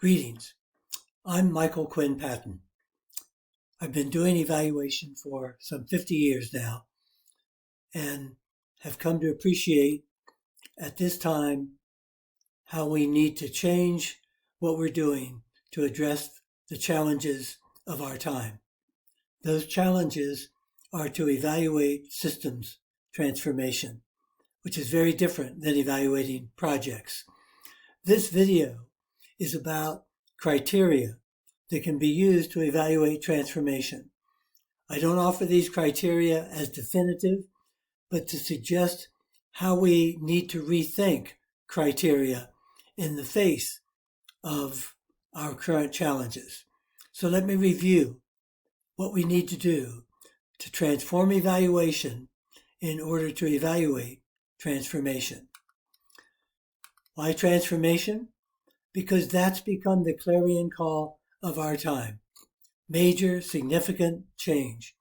Greetings, I'm Michael Quinn Patton. I've been doing evaluation for some 50 years now and have come to appreciate at this time how we need to change what we're doing to address the challenges of our time. Those challenges are to evaluate systems transformation, which is very different than evaluating projects. This video is about criteria that can be used to evaluate transformation. I don't offer these criteria as definitive, but to suggest how we need to rethink criteria in the face of our current challenges. So let me review what we need to do to transform evaluation in order to evaluate transformation. Why transformation? Because that's become the clarion call of our time. Major, significant change.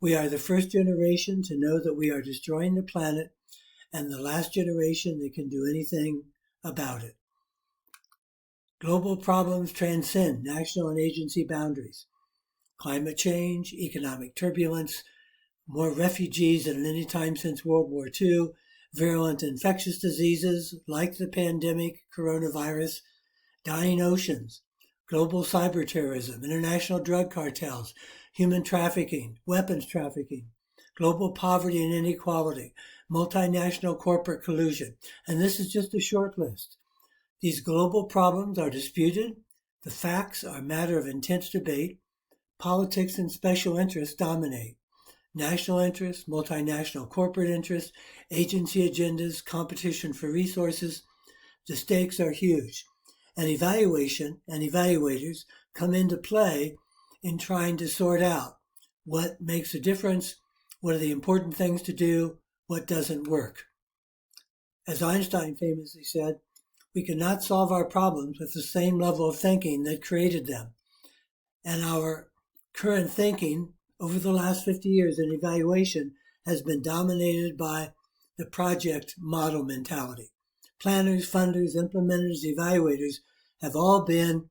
We are the first generation to know that we are destroying the planet and the last generation that can do anything about it. Global problems transcend national and agency boundaries. Climate change, economic turbulence, more refugees than any time since World War II, virulent infectious diseases like the pandemic, coronavirus, dying oceans, global cyber terrorism, international drug cartels, human trafficking, weapons trafficking, global poverty and inequality, multinational corporate collusion. And this is just a short list. These global problems are disputed. The facts are matter of intense debate. Politics and special interests dominate. National interests, multinational corporate interests, agency agendas, competition for resources. The stakes are huge. And evaluation and evaluators come into play in trying to sort out what makes a difference, what are the important things to do, what doesn't work. As Einstein famously said, we cannot solve our problems with the same level of thinking that created them. And our current thinking over the last 50 years in evaluation has been dominated by the project model mentality. Planners, funders, implementers, evaluators have all been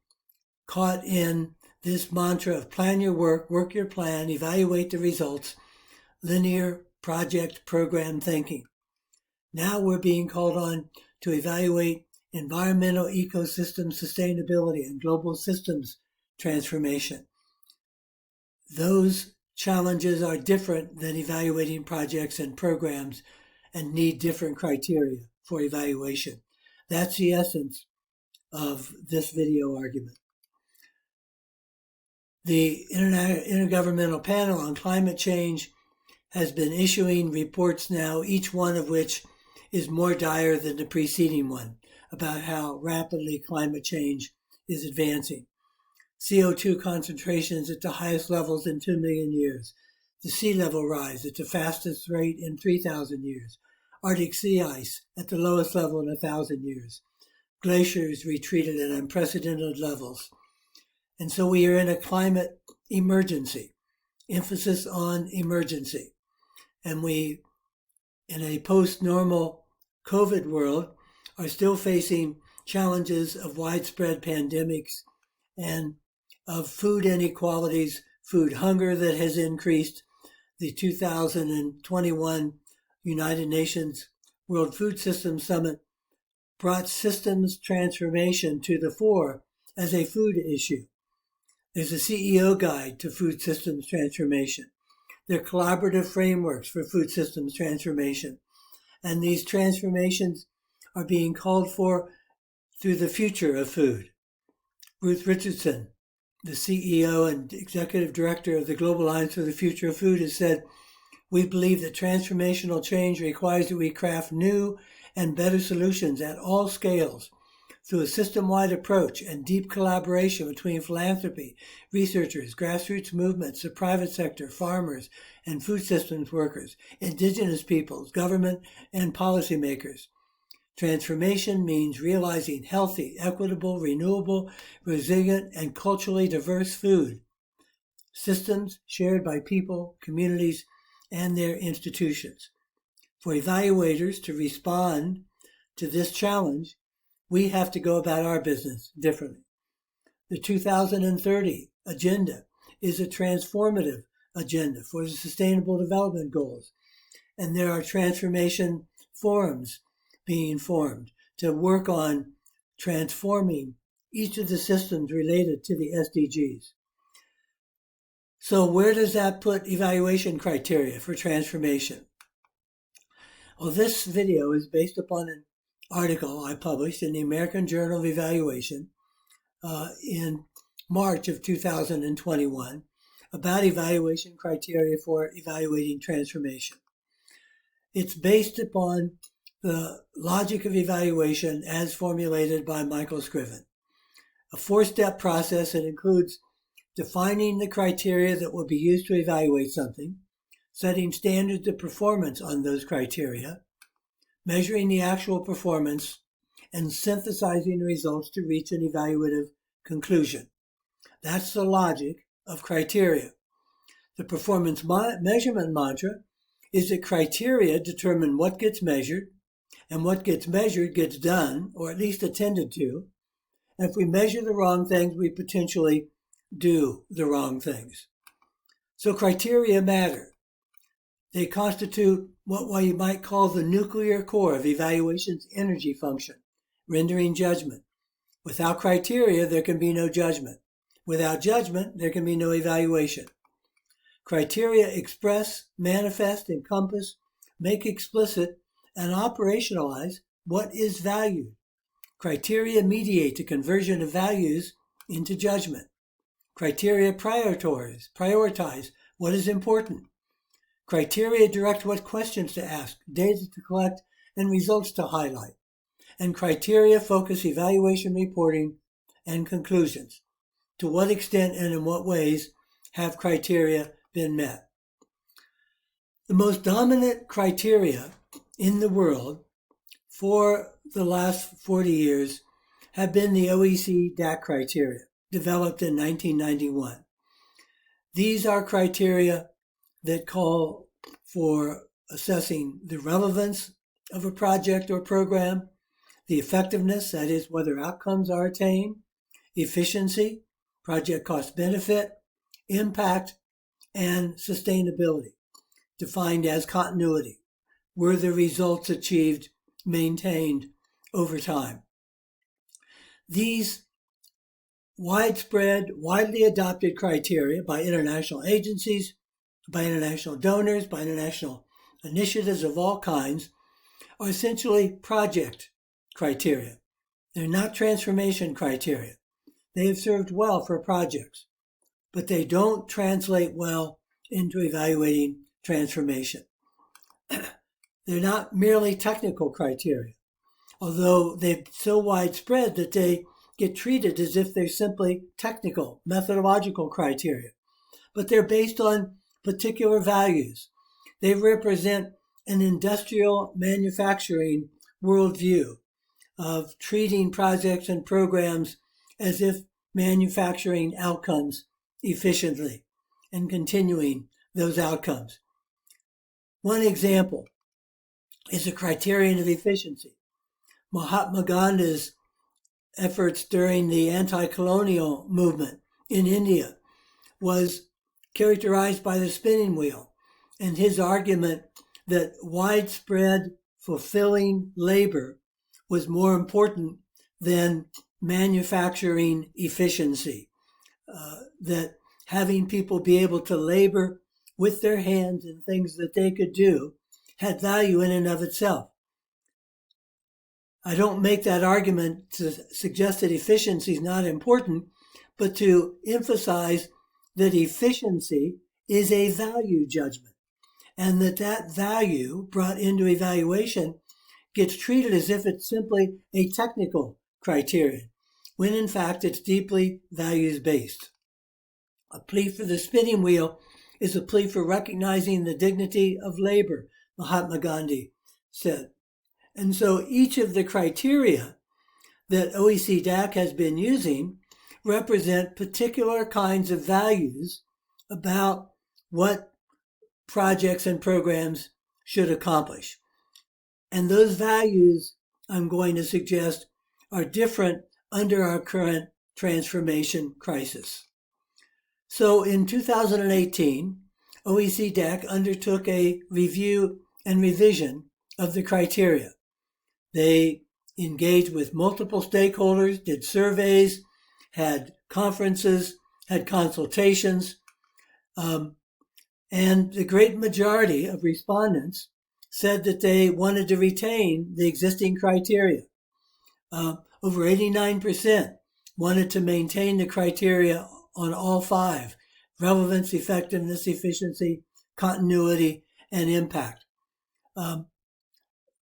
caught in this mantra of plan your work, work your plan, evaluate the results, linear project program thinking. Now we're being called on to evaluate environmental ecosystem sustainability and global systems transformation. Those challenges are different than evaluating projects and programs and need different criteria for evaluation. That's the essence of this video argument. The Intergovernmental Panel on Climate Change has been issuing reports now, each one of which is more dire than the preceding one, about how rapidly climate change is advancing. CO2 concentrations at the highest levels in 2 million years. The sea level rise at the fastest rate in 3,000 years. Arctic sea ice at the lowest level in 1,000 years. Glaciers retreated at unprecedented levels. And so we are in a climate emergency, emphasis on emergency. And we, in a post-normal COVID world, are still facing challenges of widespread pandemics and of food inequalities, food hunger that has increased. The 2021 United Nations World Food Systems Summit brought systems transformation to the fore as a food issue. There's a CEO guide to food systems transformation. There are collaborative frameworks for food systems transformation. And these transformations are being called for through the future of food. Ruth Richardson, the CEO and executive director of the Global Alliance for the Future of Food, has said, "We believe that transformational change requires that we craft new and better solutions at all scales through a system-wide approach and deep collaboration between philanthropy, researchers, grassroots movements, the private sector, farmers, and food systems workers, indigenous peoples, government, and policymakers. Transformation means realizing healthy, equitable, renewable, resilient, and culturally diverse food systems shared by people, communities, and their institutions. For evaluators to respond to this challenge, we have to go about our business differently. The 2030 agenda is a transformative agenda for the Sustainable Development Goals. And there are transformation forums being formed to work on transforming each of the systems related to the SDGs. So where does that put evaluation criteria for transformation? Well, this video is based upon an article I published in the American Journal of Evaluation in March of 2021 about evaluation criteria for evaluating transformation. It's based upon the logic of evaluation as formulated by Michael Scriven, a 4-step process that includes defining the criteria that will be used to evaluate something, setting standards of performance on those criteria, measuring the actual performance, and synthesizing the results to reach an evaluative conclusion. That's the logic of criteria. The performance measurement mantra is that criteria determine what gets measured, and what gets measured gets done, or at least attended to. And if we measure the wrong things, we potentially do the wrong things. So criteria matter. They constitute what you might call the nuclear core of evaluation's energy function, rendering judgment. Without criteria, there can be no judgment. Without judgment, there can be no evaluation. Criteria express, manifest, encompass, make explicit, and operationalize what is valued. Criteria mediate the conversion of values into judgment. Criteria prioritize what is important. Criteria direct what questions to ask, data to collect, and results to highlight. And criteria focus evaluation reporting and conclusions. To what extent and in what ways have criteria been met? The most dominant criteria in the world for the last 40 years have been the OECD DAC criteria, developed in 1991. These are criteria that call for assessing the relevance of a project or program, the effectiveness, that is, whether outcomes are attained, efficiency, project cost benefit, impact, and sustainability, defined as continuity. Were the results achieved, maintained over time? These widespread, widely adopted criteria by international agencies, by international donors, by international initiatives of all kinds, are essentially project criteria. They're not transformation criteria. They have served well for projects, but they don't translate well into evaluating transformation. They're not merely technical criteria, although they're so widespread that they get treated as if they're simply technical, methodological criteria. But they're based on particular values. They represent an industrial manufacturing worldview of treating projects and programs as if manufacturing outcomes efficiently and continuing those outcomes. One example is the Criterion of Efficiency. Mahatma Gandhi's efforts during the anti-colonial movement in India was characterized by the spinning wheel and his argument that widespread fulfilling labor was more important than manufacturing efficiency, that having people be able to labor with their hands in things that they could do had value in and of itself. I don't make that argument to suggest that efficiency is not important, but to emphasize that efficiency is a value judgment, and that value brought into evaluation gets treated as if it's simply a technical criterion, when in fact it's deeply values-based. A plea for the spinning wheel is a plea for recognizing the dignity of labor, Mahatma Gandhi said. And so each of the criteria that OECD DAC has been using represent particular kinds of values about what projects and programs should accomplish. And those values, I'm going to suggest, are different under our current transformation crisis. So in 2018, OECD undertook a review and revision of the criteria. They engaged with multiple stakeholders, did surveys, had conferences, had consultations, and the great majority of respondents said that they wanted to retain the existing criteria. Over 89% wanted to maintain the criteria on all five: relevance, effectiveness, efficiency, continuity, and impact.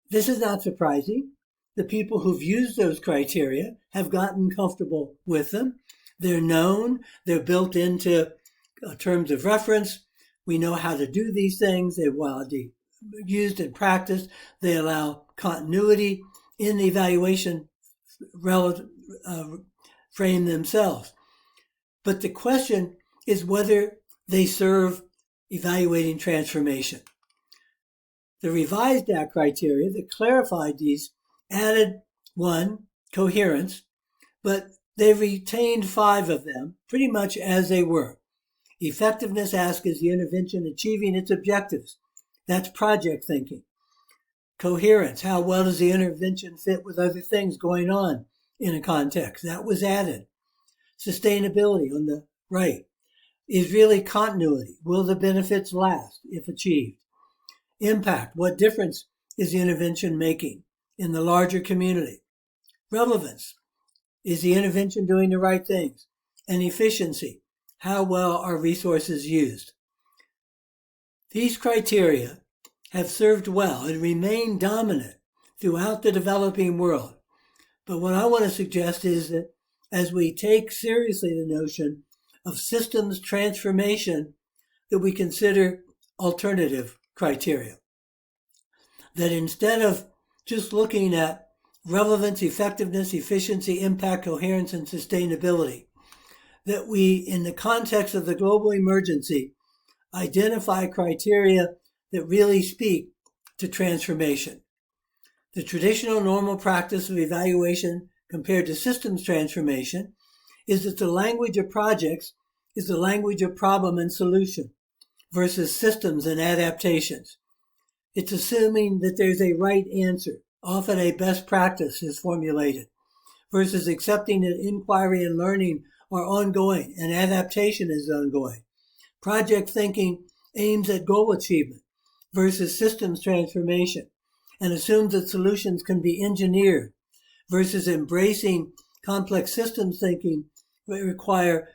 This is not surprising. The people who've used those criteria have gotten comfortable with them. They're known. They're built into terms of reference. We know how to do these things. They're widely used and practiced. They allow continuity in the evaluation frame themselves. But the question is whether they serve evaluating transformation. The revised DAC criteria that clarified these added one, coherence, but they retained five of them pretty much as they were. Effectiveness asks, is the intervention achieving its objectives? That's project thinking. Coherence, how well does the intervention fit with other things going on in a context? That was added. Sustainability on the right is really continuity. Will the benefits last if achieved? Impact, what difference is the intervention making in the larger community? Relevance, is the intervention doing the right things? And efficiency, how well are resources used? These criteria have served well and remain dominant throughout the developing world. But what I want to suggest is that as we take seriously the notion of systems transformation, that we consider alternative criteria. That instead of just looking at relevance, effectiveness, efficiency, impact, coherence, and sustainability, that we, in the context of the global emergency, identify criteria that really speak to transformation. The traditional normal practice of evaluation compared to systems transformation is that the language of projects is the language of problem and solution versus systems and adaptations. It's assuming that there's a right answer. Often a best practice is formulated versus accepting that inquiry and learning are ongoing and adaptation is ongoing. Project thinking aims at goal achievement versus systems transformation and assumes that solutions can be engineered versus embracing complex systems thinking that require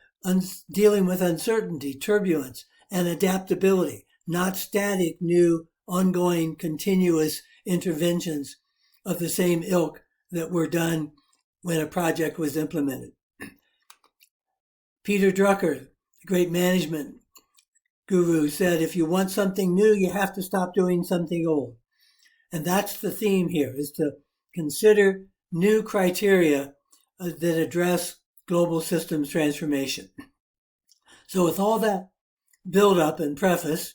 dealing with uncertainty, turbulence, and adaptability, not static, new, ongoing, continuous interventions of the same ilk that were done when a project was implemented. Peter Drucker, the great management guru, said, if you want something new, you have to stop doing something old. And that's the theme here, is to consider new criteria that address global systems transformation. So with all that build-up and preface,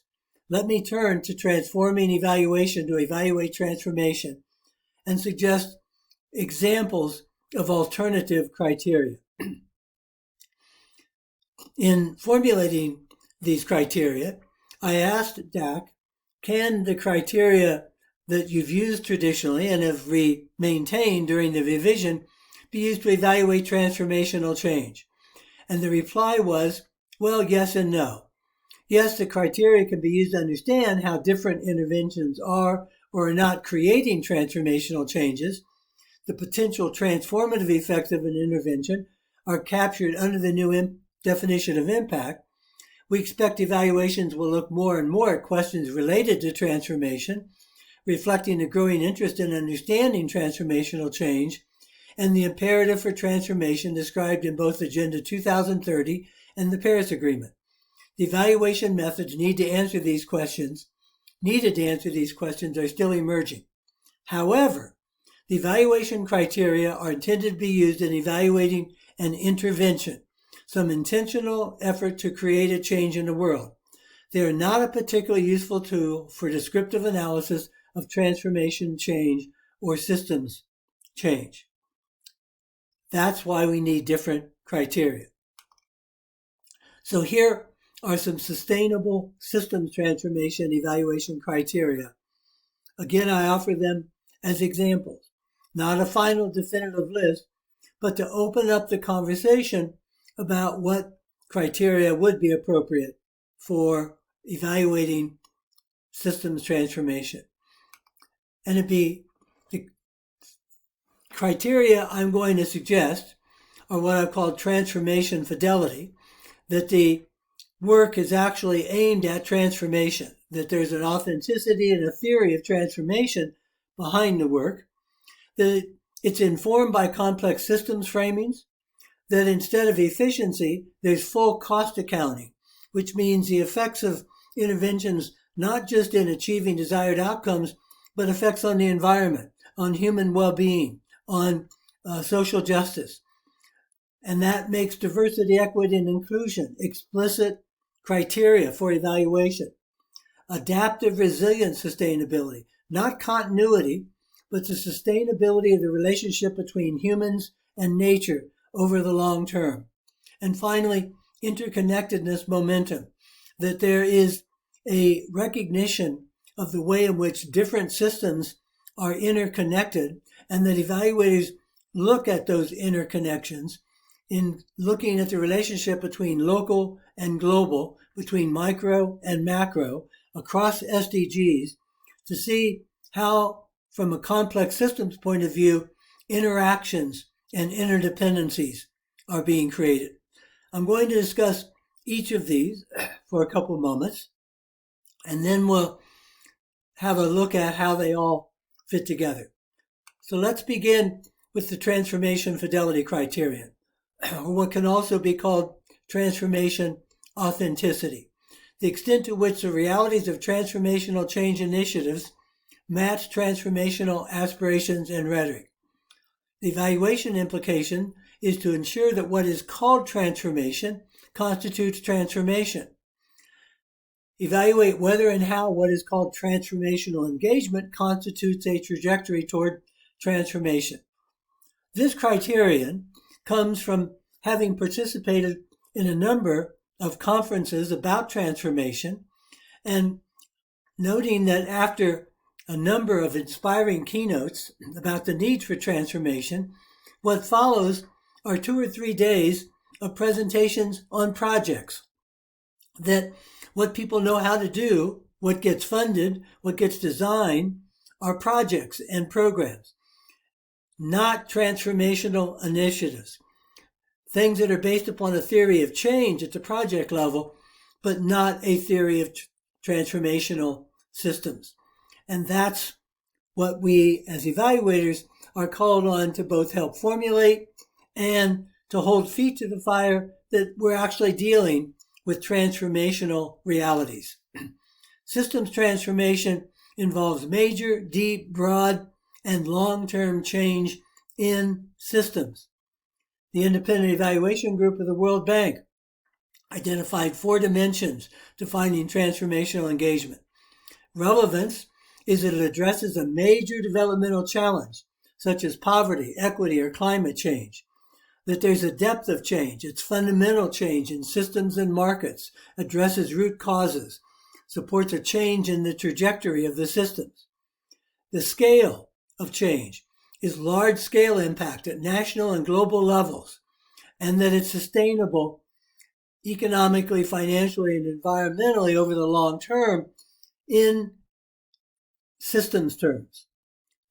let me turn to transforming evaluation to evaluate transformation and suggest examples of alternative criteria. In formulating these criteria, I asked DAC, can the criteria that you've used traditionally and have maintained during the revision be used to evaluate transformational change? And the reply was, well, yes and no. Yes, the criteria can be used to understand how different interventions are or are not creating transformational changes. The potential transformative effects of an intervention are captured under the new definition of impact. We expect evaluations will look more and more at questions related to transformation, reflecting the growing interest in understanding transformational change and the imperative for transformation described in both Agenda 2030 and the Paris Agreement. The evaluation methods needed to answer these questions are still emerging. However, the evaluation criteria are intended to be used in evaluating an intervention, some intentional effort to create a change in the world. They are not a particularly useful tool for descriptive analysis of transformation change or systems change. That's why we need different criteria. So here are some sustainable systems transformation evaluation criteria. Again, I offer them as examples, not a final definitive list, but to open up the conversation about what criteria would be appropriate for evaluating systems transformation. And it'd be the criteria I'm going to suggest are what I've called transformation fidelity, that the work is actually aimed at transformation, that there's an authenticity and a theory of transformation behind the work, that it's informed by complex systems framings, that instead of efficiency, there's full cost accounting, which means the effects of interventions not just in achieving desired outcomes, but effects on the environment, on human well-being, on social justice. And that makes diversity, equity, and inclusion explicit criteria for evaluation. Adaptive resilient sustainability, not continuity, but the sustainability of the relationship between humans and nature over the long term. And finally, interconnectedness momentum, that there is a recognition of the way in which different systems are interconnected, and that evaluators look at those interconnections in looking at the relationship between local and global, between micro and macro, across SDGs, to see how, from a complex systems point of view, interactions and interdependencies are being created. I'm going to discuss each of these for a couple moments, and then we'll have a look at how they all fit together. So let's begin with the transformation fidelity criterion, or what can also be called transformation authenticity, the extent to which the realities of transformational change initiatives match transformational aspirations and rhetoric. The evaluation implication is to ensure that what is called transformation constitutes transformation. Evaluate whether and how what is called transformational engagement constitutes a trajectory toward transformation. This criterion comes from having participated in a number of conferences about transformation and noting that after a number of inspiring keynotes about the need for transformation, what follows are 2 or 3 days of presentations on projects. That what people know how to do, what gets funded, what gets designed, are projects and programs, not transformational initiatives. Things that are based upon a theory of change at the project level, but not a theory of transformational systems. And that's what we as evaluators are called on to both help formulate and to hold feet to the fire that we're actually dealing with transformational realities. Systems transformation involves major, deep, broad, and long-term change in systems. The Independent Evaluation Group of the World Bank identified 4 dimensions defining transformational engagement. Relevance is that it addresses a major developmental challenge, such as poverty, equity, or climate change. That there's a depth of change. It's fundamental change in systems and markets, addresses root causes, supports a change in the trajectory of the systems. The scale of change is large-scale impact at national and global levels, and that it's sustainable economically, financially, and environmentally over the long term in systems terms.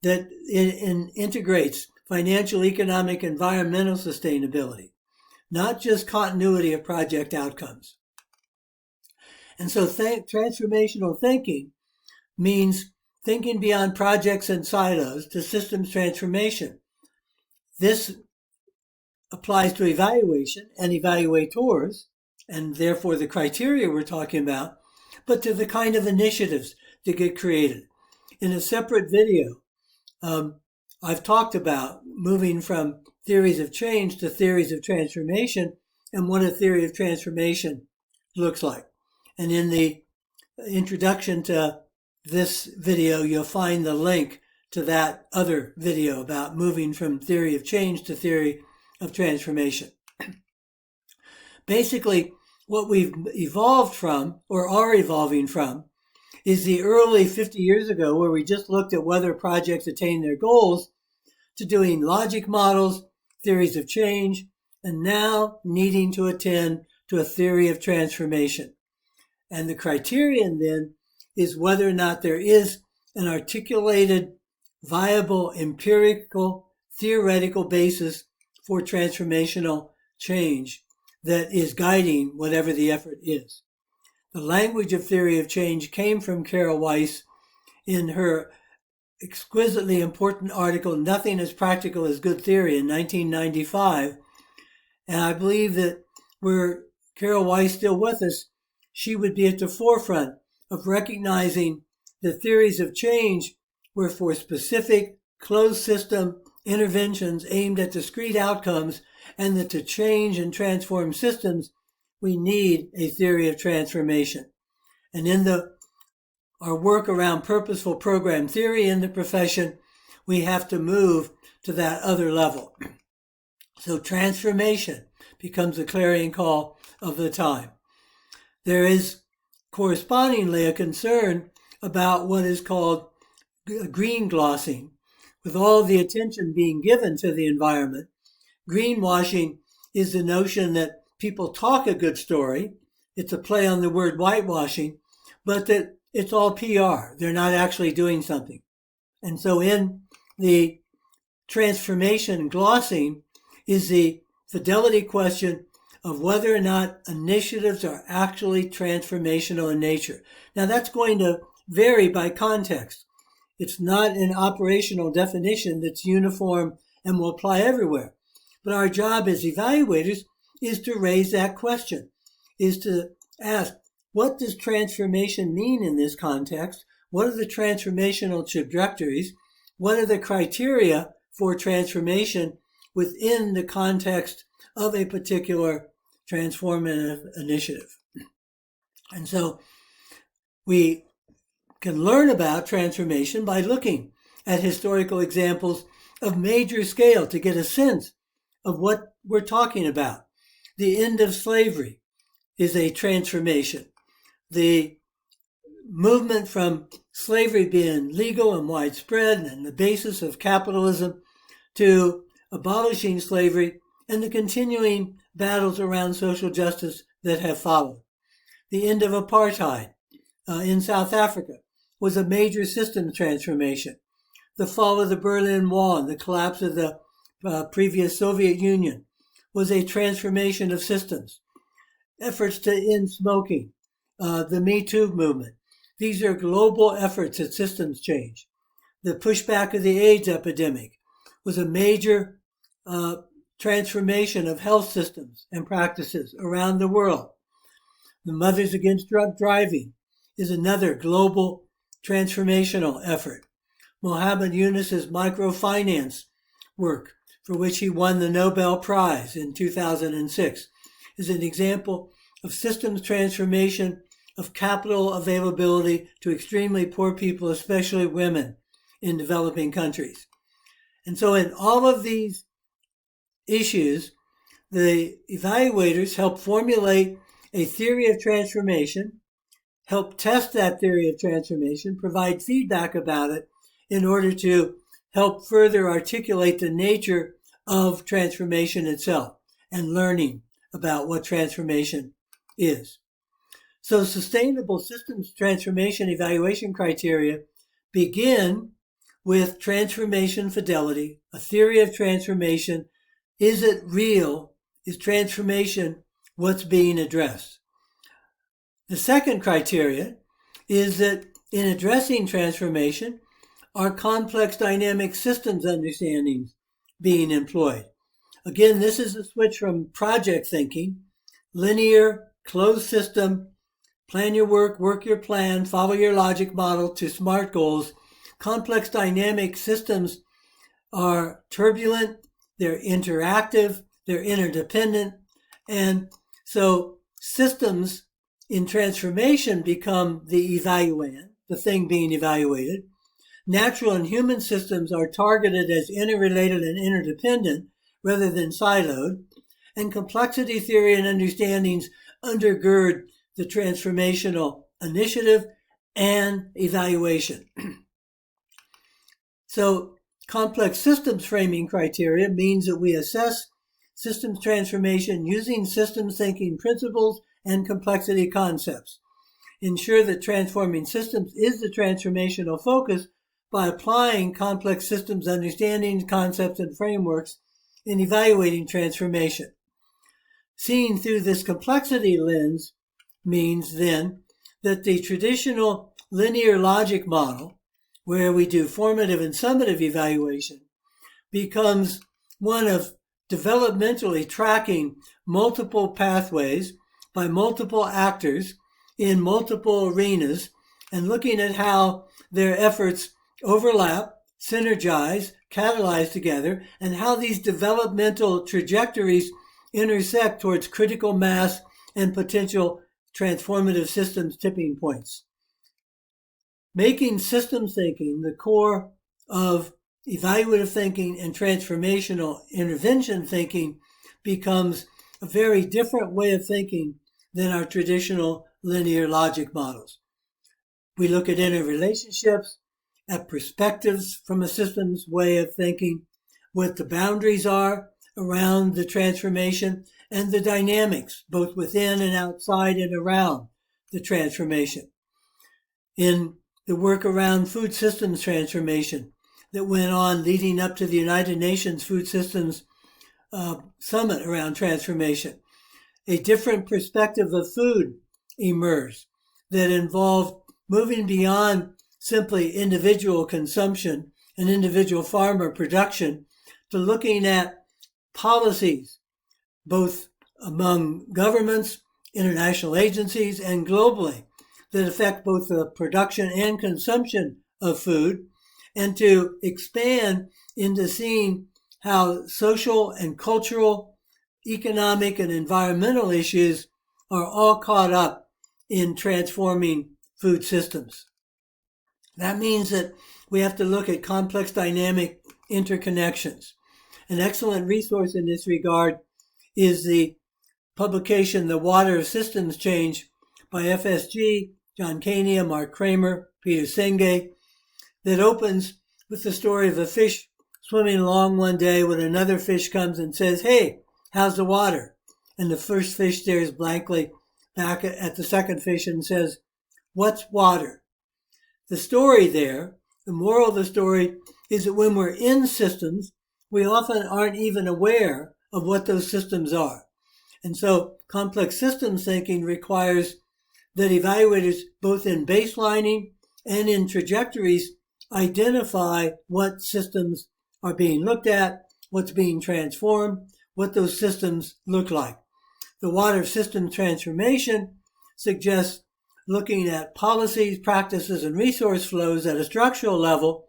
That it integrates financial, economic, environmental sustainability, not just continuity of project outcomes. And so transformational thinking means thinking beyond projects and silos to systems transformation. This applies to evaluation and evaluators, and therefore the criteria we're talking about, but to the kind of initiatives that get created. In a separate video, I've talked about moving from theories of change to theories of transformation and what a theory of transformation looks like. And in the introduction to this video, you'll find the link to that other video about moving from theory of change to theory of transformation. Basically, what we've evolved from, or are evolving from, is the early 50 years ago where we just looked at whether projects attain their goals, to doing logic models, theories of change, and now needing to attend to a theory of transformation. And the criterion then is whether or not there is an articulated, viable, empirical, theoretical basis for transformational change that is guiding whatever the effort is. The language of theory of change came from Carol Weiss in her exquisitely important article, Nothing as Practical as Good Theory, in 1995. And I believe that were Carol Weiss still with us, she would be at the forefront of recognizing that theories of change were for specific closed system interventions aimed at discrete outcomes, and that to change and transform systems, we need a theory of transformation. And in our work around purposeful program theory in the profession, we have to move to that other level. So transformation becomes the clarion call of the time. There is correspondingly a concern about what is called green glossing. With all the attention being given to the environment, greenwashing is the notion that people talk a good story. It's a play on the word whitewashing, but that it's all PR. They're not actually doing something. And so in the transformation glossing is the fidelity question of whether or not initiatives are actually transformational in nature. Now that's going to vary by context. It's not an operational definition that's uniform and will apply everywhere. But our job as evaluators is to raise that question, is to ask, what does transformation mean in this context? What are the transformational trajectories? What are the criteria for transformation within the context of a particular transformative initiative? And so we can learn about transformation by looking at historical examples of major scale to get a sense of what we're talking about. The end of slavery is a transformation. The movement from slavery being legal and widespread and the basis of capitalism to abolishing slavery and the continuing battles around social justice that have followed. The end of apartheid in South Africa was a major systems transformation. The fall of the Berlin Wall and the collapse of the previous Soviet Union was a transformation of systems. Efforts to end smoking, the Me Too movement. These are global efforts at systems change. The pushback of the AIDS epidemic was a major transformation of health systems and practices around the world. The Mothers Against Drunk Driving is another global transformational effort. Mohammed Yunus's microfinance work, for which he won the Nobel Prize in 2006, is an example of systems transformation of capital availability to extremely poor people, especially women in developing countries. And so in all of these issues, the evaluators help formulate a theory of transformation, help test that theory of transformation, provide feedback about it in order to help further articulate the nature of transformation itself and learning about what transformation is. So sustainable systems transformation evaluation criteria begin with transformation fidelity, a theory of transformation. Is it real? Is transformation what's being addressed? The second criteria is that in addressing transformation, are complex dynamic systems understandings being employed? Again, this is a switch from project thinking, linear, closed system, plan your work, work your plan, follow your logic model, to SMART goals. Complex dynamic systems are turbulent, they're interactive, they're interdependent, and so systems in transformation become the evaluand, the thing being evaluated. Natural and human systems are targeted as interrelated and interdependent rather than siloed, and complexity theory and understandings undergird the transformational initiative and evaluation. So, complex systems framing criteria means that we assess systems transformation using systems thinking principles and complexity concepts. Ensure that transforming systems is the transformational focus by applying complex systems understandings, concepts, and frameworks in evaluating transformation. Seeing through this complexity lens means then that the traditional linear logic model, where we do formative and summative evaluation, becomes one of developmentally tracking multiple pathways by multiple actors in multiple arenas and looking at how their efforts overlap, synergize, catalyze together, and how these developmental trajectories intersect towards critical mass and potential transformative systems tipping points. Making systems thinking the core of evaluative thinking and transformational intervention thinking becomes a very different way of thinking than our traditional linear logic models. We look at interrelationships, at perspectives from a systems way of thinking, what the boundaries are around the transformation, and the dynamics, both within and outside and around the transformation. In the work around food systems transformation that went on leading up to the United Nations Food Systems Summit around transformation, a different perspective of food emerged that involved moving beyond simply individual consumption and individual farmer production to looking at policies, both among governments, international agencies, and globally, that affect both the production and consumption of food, and to expand into seeing how social and cultural, economic and environmental issues are all caught up in transforming food systems. That means that we have to look at complex dynamic interconnections. An excellent resource in this regard is the publication, The Water of Systems Change, by FSG, John Kania, Mark Kramer, Peter Senge, that opens with the story of a fish swimming along one day when another fish comes and says, "Hey, how's the water?" And the first fish stares blankly back at the second fish and says, "What's water?" The story there, the moral of the story, is that when we're in systems, we often aren't even aware of what those systems are. And so complex systems thinking requires that evaluators, both in baselining and in trajectories, identify what systems are being looked at, what's being transformed, what those systems look like. The Water of Systems Transformation suggests looking at policies, practices, and resource flows at a structural level,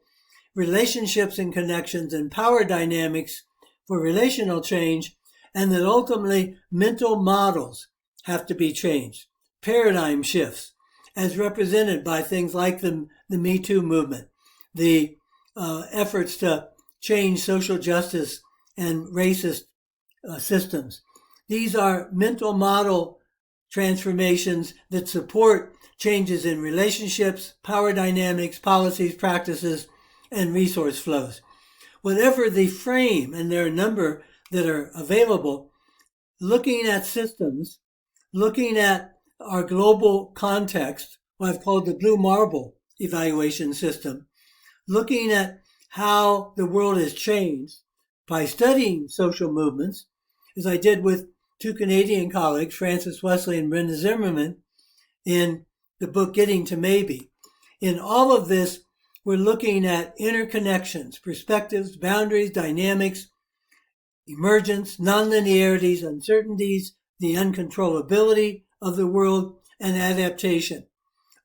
relationships and connections and power dynamics for relational change, and that ultimately mental models have to be changed, paradigm shifts, as represented by things like the Me Too movement, the efforts to change social justice and racist systems. These are mental model transformations that support changes in relationships, power dynamics, policies, practices, and resource flows. Whatever the frame, and there are a number that are available, looking at systems, looking at our global context, what I've called the blue marble evaluation system, looking at how the world has changed by studying social movements, as I did with two Canadian colleagues, Francis Wesley and Brenda Zimmerman, in the book Getting to Maybe. In all of this, we're looking at interconnections, perspectives, boundaries, dynamics, emergence, nonlinearities, uncertainties, the uncontrollability of the world, and adaptation.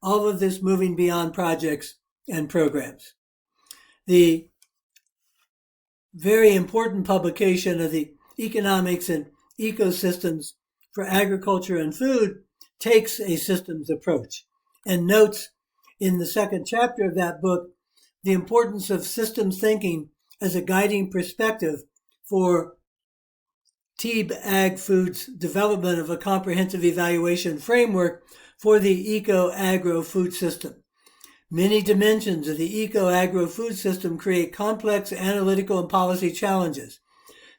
All of this moving beyond projects and programs. The very important publication of the Economics and Ecosystems for Agriculture and Food takes a systems approach and notes in the second chapter of that book the importance of systems thinking as a guiding perspective for Teeb Ag Foods' development of a comprehensive evaluation framework for the eco-agro food system. Many dimensions of the eco-agro food system create complex analytical and policy challenges.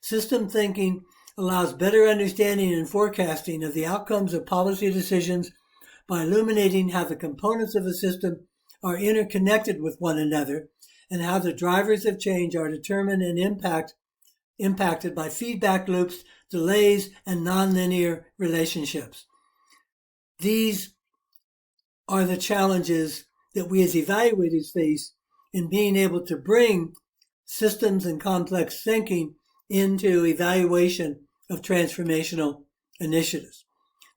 System thinking allows better understanding and forecasting of the outcomes of policy decisions by illuminating how the components of a system are interconnected with one another and how the drivers of change are determined and impacted by feedback loops, delays, and nonlinear relationships. These are the challenges that we as evaluators face in being able to bring systems and complex thinking into evaluation of transformational initiatives.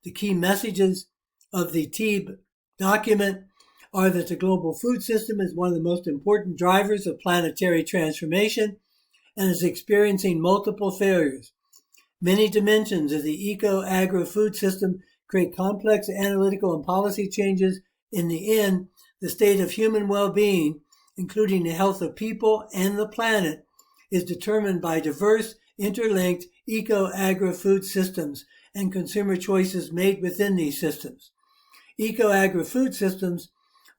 The key messages of the Teeb document are that the global food system is one of the most important drivers of planetary transformation and is experiencing multiple failures. Many dimensions of the eco-agro food system create complex analytical and policy changes. In the end, the state of human well-being, including the health of people and the planet, is determined by diverse, interlinked eco-agro food systems and consumer choices made within these systems. Eco-agro food systems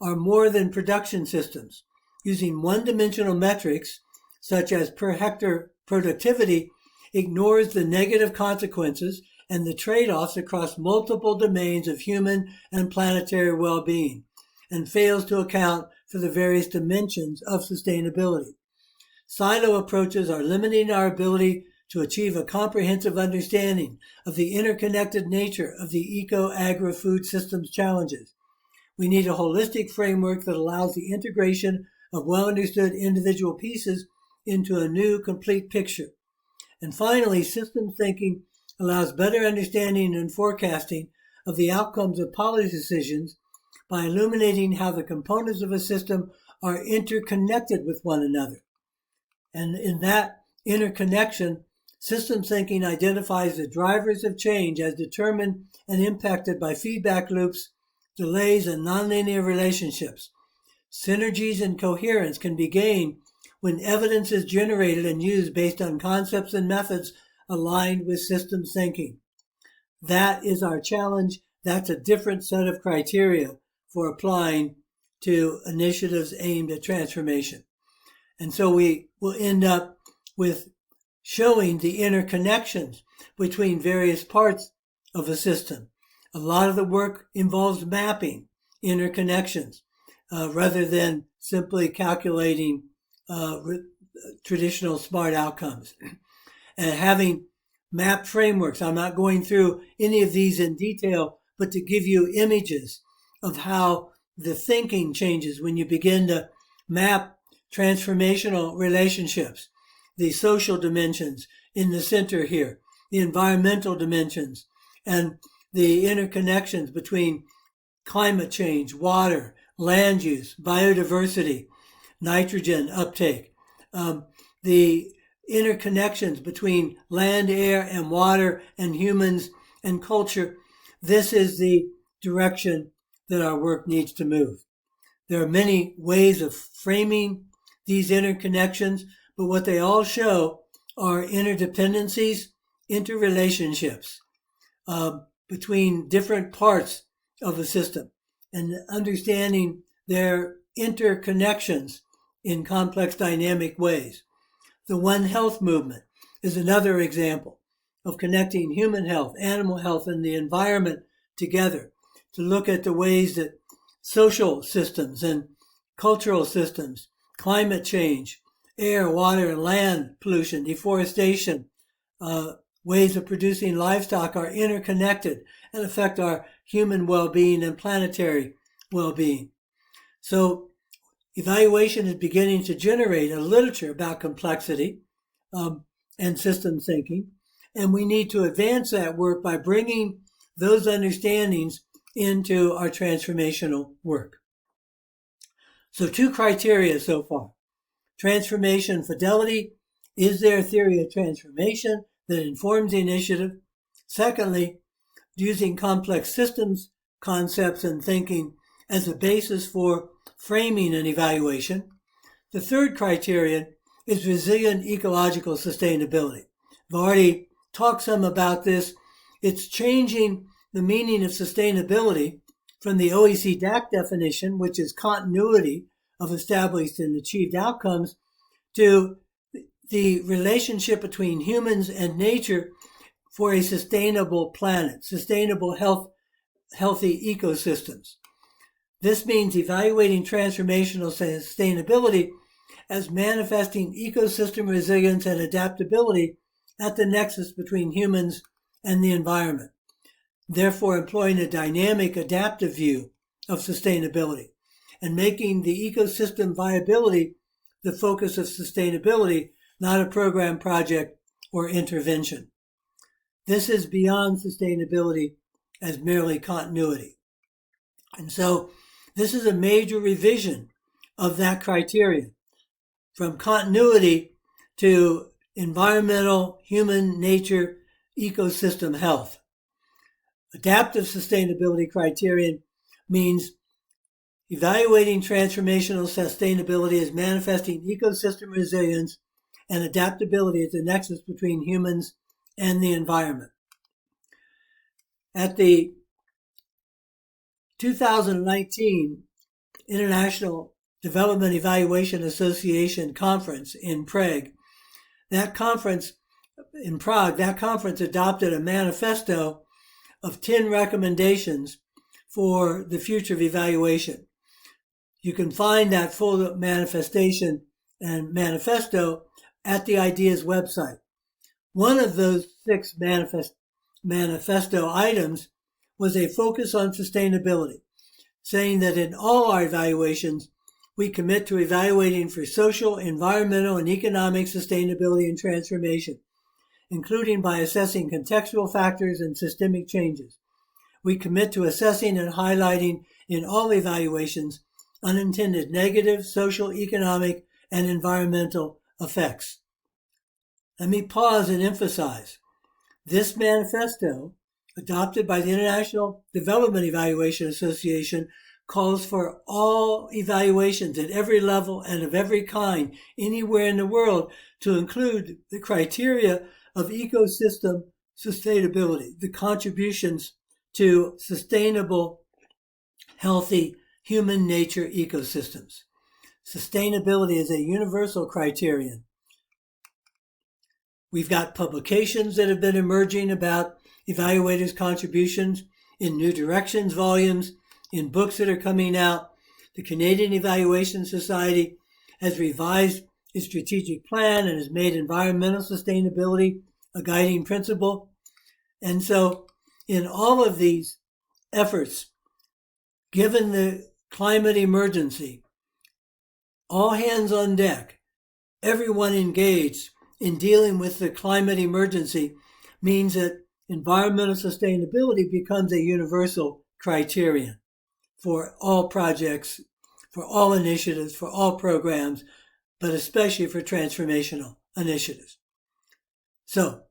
are more than production systems. Using one-dimensional metrics, such as per hectare productivity, ignores the negative consequences and the trade-offs across multiple domains of human and planetary well-being, and fails to account for the various dimensions of sustainability. Silo approaches are limiting our ability to achieve a comprehensive understanding of the interconnected nature of the eco-agro food systems challenges. We need a holistic framework that allows the integration of well-understood individual pieces into a new, complete picture. And finally, systems thinking allows better understanding and forecasting of the outcomes of policy decisions by illuminating how the components of a system are interconnected with one another. And in that interconnection, systems thinking identifies the drivers of change as determined and impacted by feedback loops, delays, and nonlinear relationships. Synergies and coherence can be gained when evidence is generated and used based on concepts and methods aligned with systems thinking. That is our challenge. That's a different set of criteria for applying to initiatives aimed at transformation. And so we will end up with showing the interconnections between various parts of a system. A lot of the work involves mapping interconnections rather than simply calculating traditional SMART outcomes. And having map frameworks, I'm not going through any of these in detail, but to give you images of how the thinking changes when you begin to map transformational relationships, the social dimensions in the center here, the environmental dimensions, and the interconnections between climate change, water, land use, biodiversity, nitrogen uptake, the interconnections between land, air, and water, and humans and culture. This is the direction that our work needs to move. There are many ways of framing these interconnections, but what they all show are interdependencies, interrelationships between different parts of a system, and understanding their interconnections in complex dynamic ways. The One Health movement is another example of connecting human health, animal health, and the environment together to look at the ways that social systems and cultural systems, climate change, air, water, and land pollution, deforestation, ways of producing livestock are interconnected and affect our human well-being and planetary well-being. So evaluation is beginning to generate a literature about complexity and systems thinking, and we need to advance that work by bringing those understandings into our transformational work. So 2 criteria so far. Transformation fidelity. Is there a theory of transformation that informs the initiative? Secondly, using complex systems, concepts, and thinking as a basis for framing an evaluation. The third criterion is resilient ecological sustainability. I've already talk some about this. It's changing the meaning of sustainability from the OECD definition, which is continuity of established and achieved outcomes, to the relationship between humans and nature for a sustainable planet, sustainable healthy ecosystems. This means evaluating transformational sustainability as manifesting ecosystem resilience and adaptability at the nexus between humans and the environment, therefore employing a dynamic, adaptive view of sustainability and making the ecosystem viability the focus of sustainability, not a program, project, or intervention. This is beyond sustainability as merely continuity. And so this is a major revision of that criterion from continuity to environmental, human, nature, ecosystem health. Adaptive sustainability criterion means evaluating transformational sustainability as manifesting ecosystem resilience and adaptability at the nexus between humans and the environment. At the 2019 International Development Evaluation Association conference in Prague, that conference adopted a manifesto of 10 recommendations for the future of evaluation. You can find that full manifestation and manifesto at the IDEAS website. One of those 6 manifesto items was a focus on sustainability, saying that in all our evaluations, we commit to evaluating for social, environmental, and economic sustainability and transformation, including by assessing contextual factors and systemic changes. We commit to assessing and highlighting in all evaluations unintended negative social, economic, and environmental effects. Let me pause and emphasize. This manifesto, adopted by the International Development Evaluation Association, calls for all evaluations at every level and of every kind, anywhere in the world, to include the criteria of ecosystem sustainability, the contributions to sustainable, healthy human nature ecosystems. Sustainability is a universal criterion. We've got publications that have been emerging about evaluators' contributions in New Directions volumes, in books that are coming out. The Canadian Evaluation Society has revised its strategic plan and has made environmental sustainability a guiding principle. And so in all of these efforts, given the climate emergency, all hands on deck, everyone engaged in dealing with the climate emergency means that environmental sustainability becomes a universal criterion for all projects, for all initiatives, for all programs, but especially for transformational initiatives. So,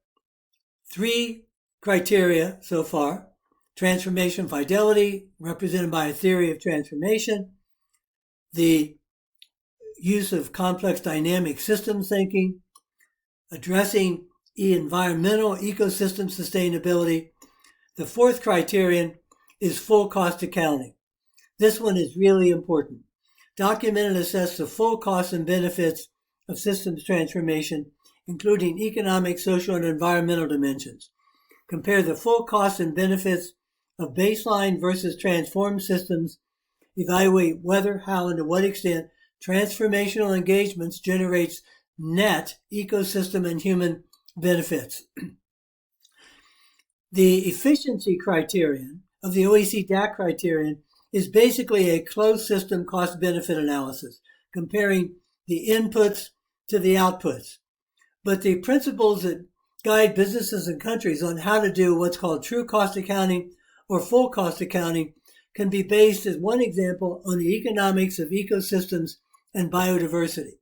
3 criteria so far: transformation fidelity, represented by a theory of transformation, the use of complex dynamic systems thinking, addressing environmental ecosystem sustainability. The 4th criterion is full cost accounting. This one is really important. Document and assess the full costs and benefits of systems transformation, including economic, social, and environmental dimensions. Compare the full costs and benefits of baseline versus transformed systems. Evaluate whether, how, and to what extent transformational engagements generates net ecosystem and human benefits. The efficiency criterion of the OECD criterion is basically a closed system cost-benefit analysis, comparing the inputs to the outputs. But the principles that guide businesses and countries on how to do what's called true cost accounting or full cost accounting can be based, as one example, on the economics of ecosystems and biodiversity.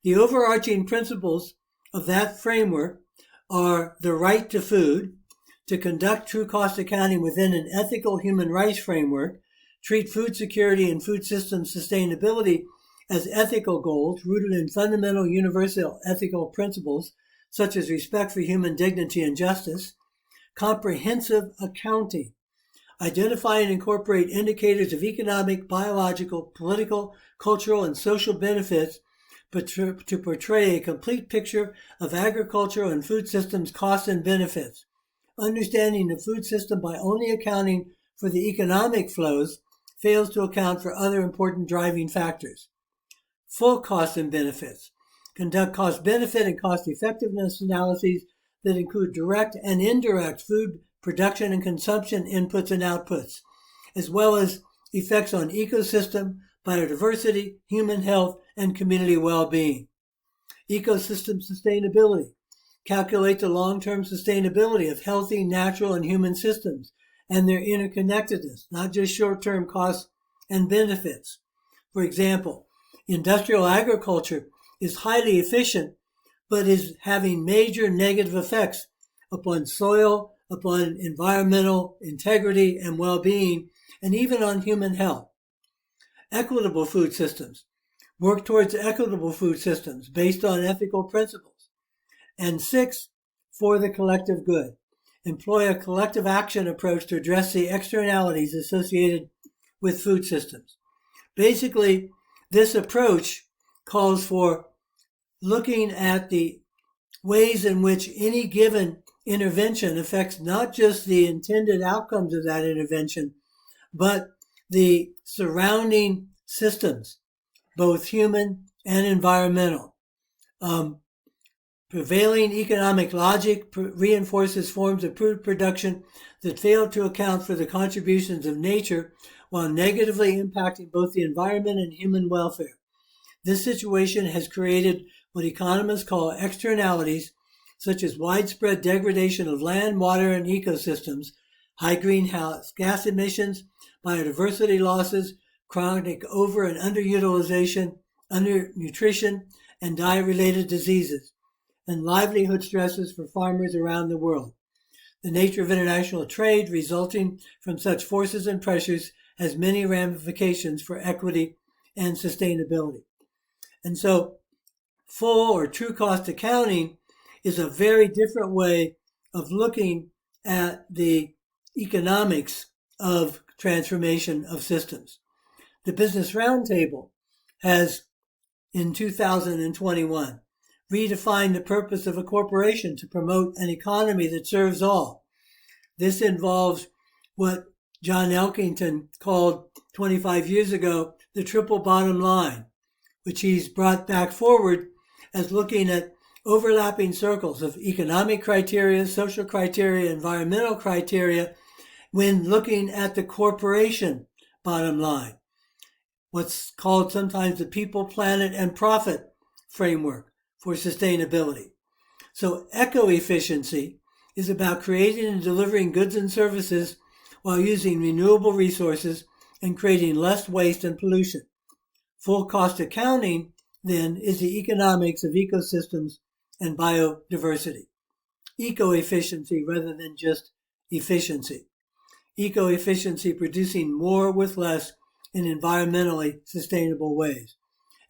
The overarching principles of that framework are the right to food, to conduct true cost accounting within an ethical human rights framework, treat food security and food system sustainability as ethical goals rooted in fundamental universal ethical principles such as respect for human dignity and justice. Comprehensive accounting. Identify and incorporate indicators of economic, biological, political, cultural, and social benefits to portray a complete picture of agricultural and food systems costs and benefits. Understanding the food system by only accounting for the economic flows fails to account for other important driving factors. Full costs and benefits. Conduct cost-benefit and cost-effectiveness analyses that include direct and indirect food production and consumption inputs and outputs, as well as effects on ecosystem, biodiversity, human health, and community well-being. Ecosystem sustainability. Calculate the long-term sustainability of healthy, natural, and human systems and their interconnectedness, not just short-term costs and benefits. For example, industrial agriculture is highly efficient, but is having major negative effects upon soil, upon environmental integrity and well-being, and even on human health. Equitable food systems. Work towards equitable food systems based on ethical principles. And 6, for the collective good. Employ a collective action approach to address the externalities associated with food systems. Basically, this approach calls for looking at the ways in which any given intervention affects not just the intended outcomes of that intervention, but the surrounding systems, both human and environmental. Prevailing economic logic reinforces forms of food production that fail to account for the contributions of nature while negatively impacting both the environment and human welfare. This situation has created what economists call externalities, such as widespread degradation of land, water, and ecosystems, high greenhouse gas emissions, biodiversity losses, chronic over- and underutilization, undernutrition, and diet-related diseases, and livelihood stresses for farmers around the world. The nature of international trade resulting from such forces and pressures has many ramifications for equity and sustainability. And so, full or true cost accounting is a very different way of looking at the economics of transformation of systems. The Business Roundtable has, in 2021, redefined the purpose of a corporation to promote an economy that serves all. This involves what John Elkington called 25 years ago the triple bottom line, which he's brought back forward as looking at overlapping circles of economic criteria, social criteria, environmental criteria, when looking at the corporation bottom line, what's called sometimes the people, planet, and profit framework for sustainability. So eco-efficiency is about creating and delivering goods and services while using renewable resources and creating less waste and pollution. Full cost accounting, then, is the economics of ecosystems and biodiversity. Eco-efficiency rather than just efficiency. Eco-efficiency producing more with less in environmentally sustainable ways.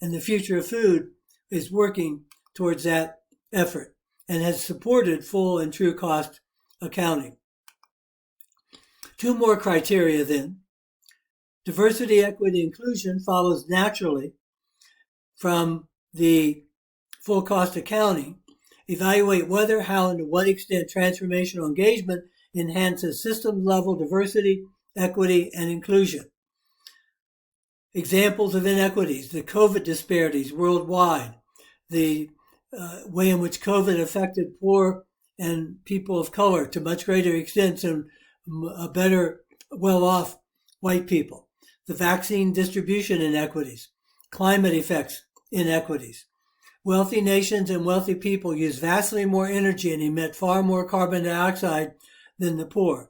And the future of food is working towards that effort and has supported full and true cost accounting. 2 more criteria then. Diversity, equity, inclusion follows naturally from the full cost accounting. Evaluate whether, how, and to what extent transformational engagement enhances system-level diversity, equity, and inclusion. Examples of inequities, the COVID disparities worldwide, the way in which COVID affected poor and people of color to much greater extent than better, well-off white people, the vaccine distribution inequities, climate effects inequities. Wealthy nations and wealthy people use vastly more energy and emit far more carbon dioxide than the poor.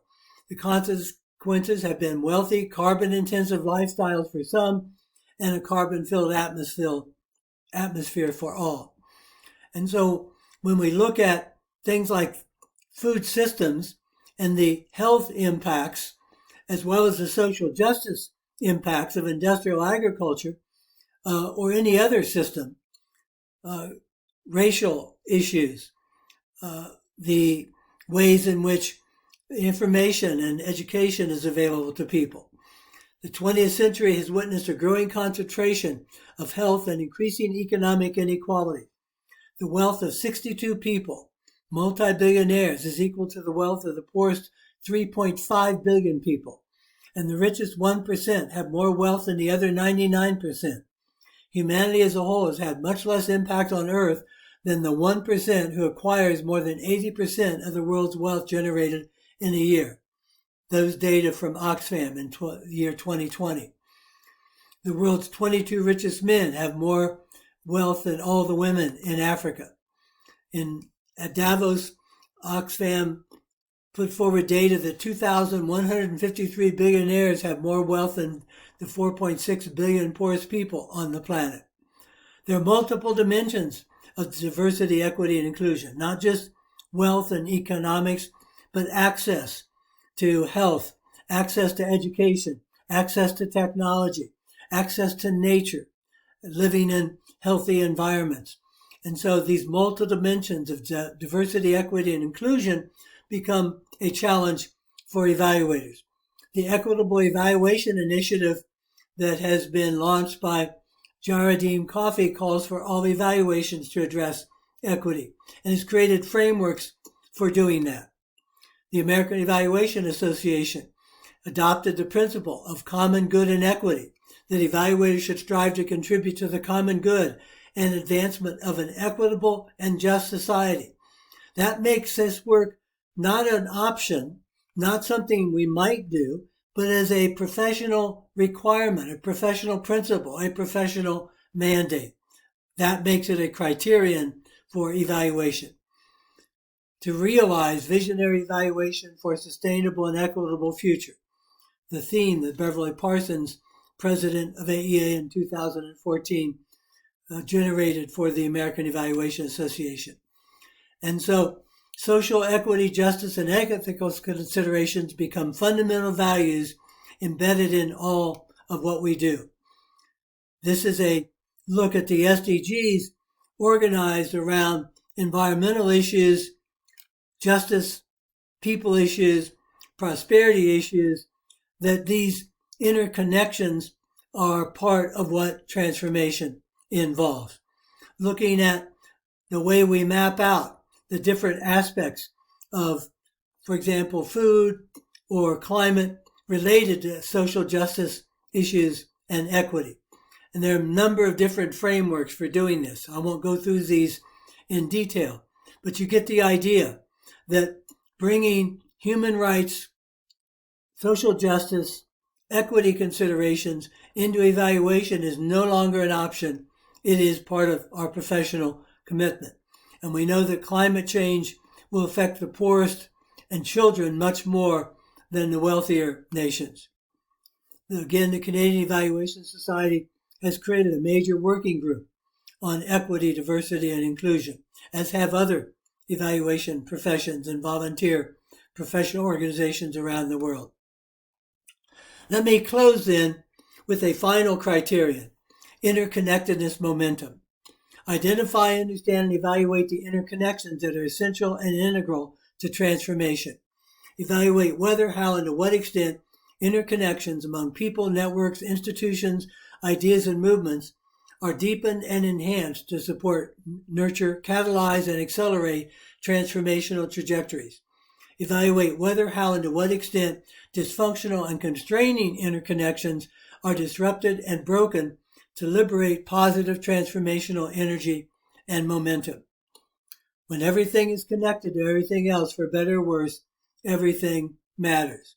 The consequences have been wealthy, carbon-intensive lifestyles for some and a carbon-filled atmosphere for all. And so when we look at things like food systems and the health impacts, as well as the social justice impacts of industrial agriculture or any other system, racial issues, the ways in which information and education is available to people. The 20th century has witnessed a growing concentration of health and increasing economic inequality. The wealth of 62 people, multi-billionaires, is equal to the wealth of the poorest 3.5 billion people, and the richest 1% have more wealth than the other 99%. Humanity as a whole has had much less impact on Earth than the 1% who acquires more than 80% of the world's wealth generated in a year. Those data from Oxfam in year 2020. The world's 22 richest men have more wealth than all the women in Africa. At Davos, Oxfam put forward data that 2,153 billionaires have more wealth than the 4.6 billion poorest people on the planet. There are multiple dimensions of diversity, equity, and inclusion, not just wealth and economics, but access to health, access to education, access to technology, access to nature, living in healthy environments. And so these multiple dimensions of diversity, equity, and inclusion become a challenge for evaluators. The Equitable Evaluation Initiative that has been launched by Jaradim Coffee calls for all evaluations to address equity and has created frameworks for doing that. The American Evaluation Association adopted the principle of common good and equity, that evaluators should strive to contribute to the common good and advancement of an equitable and just society. That makes this work not an option, not something we might do, but as a professional requirement, a professional principle, a professional mandate. That makes it a criterion for evaluation. To realize visionary evaluation for a sustainable and equitable future, the theme that Beverly Parsons, president of AEA in 2014, generated for the American Evaluation Association. And so social equity, justice, and ethical considerations become fundamental values embedded in all of what we do. This is a look at the SDGs organized around environmental issues, justice, people issues, prosperity issues, that these interconnections are part of what transformation involves. Looking at the way we map out the different aspects of, for example, food or climate related to social justice issues and equity. And there are a number of different frameworks for doing this. I won't go through these in detail, but you get the idea that bringing human rights, social justice, equity considerations into evaluation is no longer an option. It is part of our professional commitment. And we know that climate change will affect the poorest and children much more than the wealthier nations. Again, the Canadian Evaluation Society has created a major working group on equity, diversity, and inclusion, as have other evaluation professions and volunteer professional organizations around the world. Let me close then with a final criterion, interconnectedness momentum. Identify, understand, and evaluate the interconnections that are essential and integral to transformation. Evaluate whether, how, and to what extent interconnections among people, networks, institutions, ideas, and movements are deepened and enhanced to support, nurture, catalyze, and accelerate transformational trajectories. Evaluate whether, how, and to what extent dysfunctional and constraining interconnections are disrupted and broken to liberate positive transformational energy and momentum. When everything is connected to everything else, for better or worse, everything matters.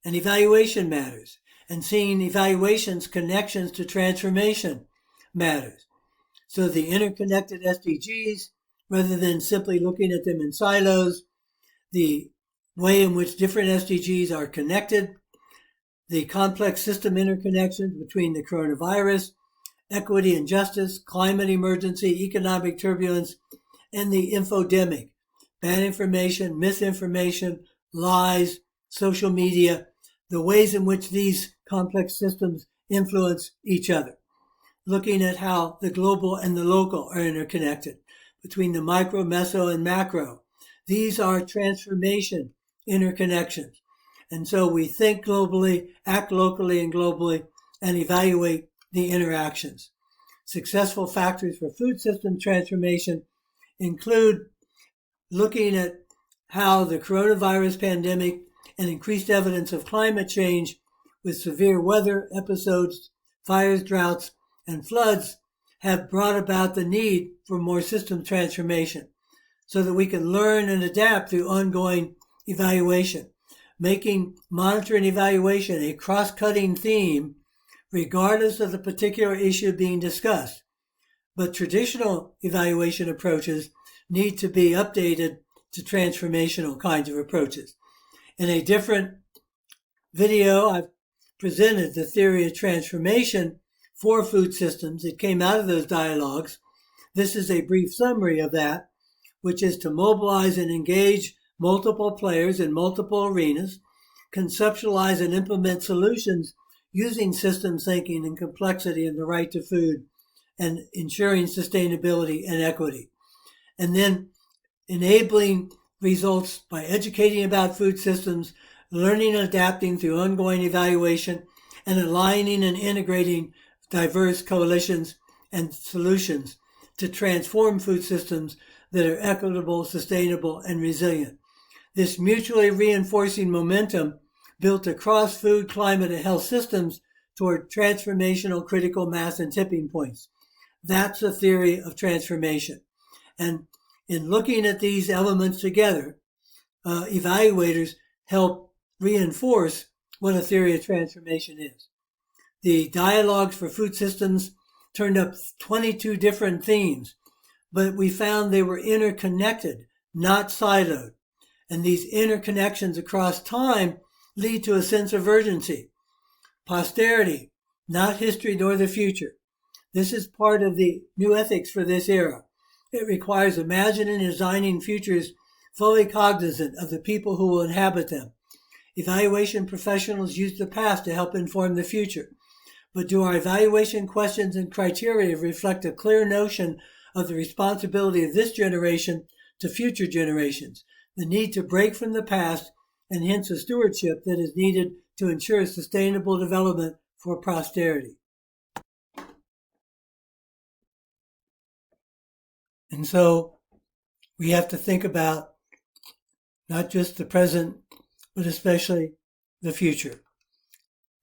And evaluation matters. And seeing evaluation's connections to transformation matters. So the interconnected SDGs, rather than simply looking at them in silos, the way in which different SDGs are connected, the complex system interconnections between the coronavirus, equity and justice, climate emergency, economic turbulence, and the infodemic, bad information, misinformation, lies, social media, the ways in which these complex systems influence each other. Looking at how the global and the local are interconnected. between the micro, meso, and macro. These are transformation interconnections. And so we think globally, act locally and globally, and evaluate the interactions. Successful factors for food system transformation include looking at how the coronavirus pandemic and increased evidence of climate change with severe weather episodes, fires, droughts, and floods have brought about the need for more system transformation so that we can learn and adapt through ongoing evaluation, making monitor and evaluation a cross-cutting theme regardless of the particular issue being discussed. But traditional evaluation approaches need to be updated to transformational kinds of approaches. In a different video, I've presented the theory of transformation for food systems. It came out of those dialogues. This is a brief summary of that, which is to mobilize and engage multiple players in multiple arenas, conceptualize and implement solutions using systems thinking and complexity and the right to food, and ensuring sustainability and equity. And then enabling results by educating about food systems, learning and adapting through ongoing evaluation, and aligning and integrating diverse coalitions and solutions to transform food systems that are equitable, sustainable, and resilient. This mutually reinforcing momentum built across food, climate, and health systems toward transformational critical mass and tipping points. That's a theory of transformation. And in looking at these elements together, evaluators help reinforce what a theory of transformation is. The dialogues for food systems turned up 22 different themes, but we found they were interconnected, not siloed. And these interconnections across time lead to a sense of urgency. Posterity, not history nor the future. This is part of the new ethics for this era. It requires imagining and designing futures fully cognizant of the people who will inhabit them. Evaluation professionals use the past to help inform the future. But do our evaluation questions and criteria reflect a clear notion of the responsibility of this generation to future generations, the need to break from the past, and hence a stewardship that is needed to ensure sustainable development for posterity? And so we have to think about not just the present, but especially the future,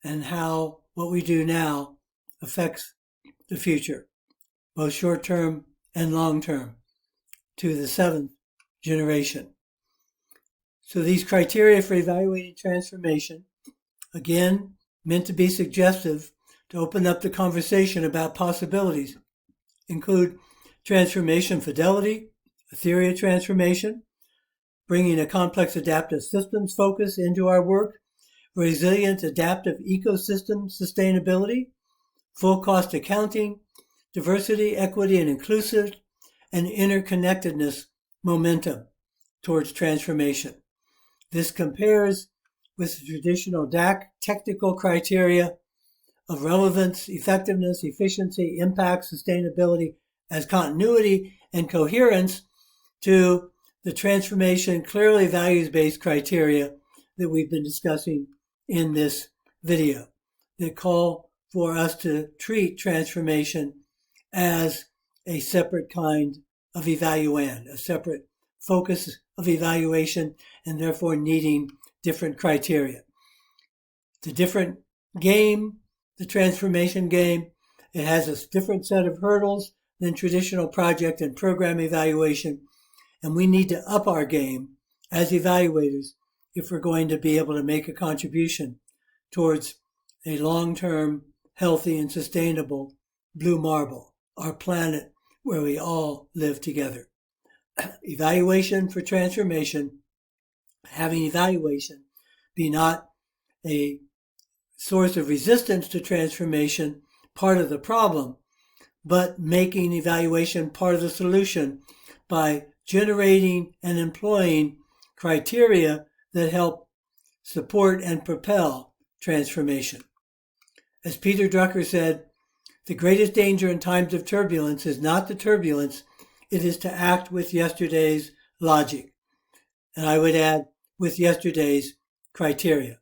and how what we do now affects the future, both short-term and long-term, to the seventh generation. So these criteria for evaluating transformation, again, meant to be suggestive to open up the conversation about possibilities, include transformation fidelity, a theory of transformation, bringing a complex adaptive systems focus into our work, resilient adaptive ecosystem sustainability, full cost accounting, diversity, equity, and inclusive, and interconnectedness momentum towards transformation. This compares with the traditional DAC technical criteria of relevance, effectiveness, efficiency, impact, sustainability as continuity and coherence to the transformation clearly values-based criteria that we've been discussing in this video that call for us to treat transformation as a separate kind of evaluand, a separate focus of evaluation, and therefore needing different criteria. It's a different game, the transformation game. It has a different set of hurdles than traditional project and program evaluation, and we need to up our game as evaluators if we're going to be able to make a contribution towards a long-term, healthy, and sustainable blue marble, our planet where we all live together. Evaluation for transformation, having evaluation be not a source of resistance to transformation, part of the problem, but making evaluation part of the solution by generating and employing criteria that help support and propel transformation. As Peter Drucker said, the greatest danger in times of turbulence is not the turbulence, it is to act with yesterday's logic. And I would add, with yesterday's criteria.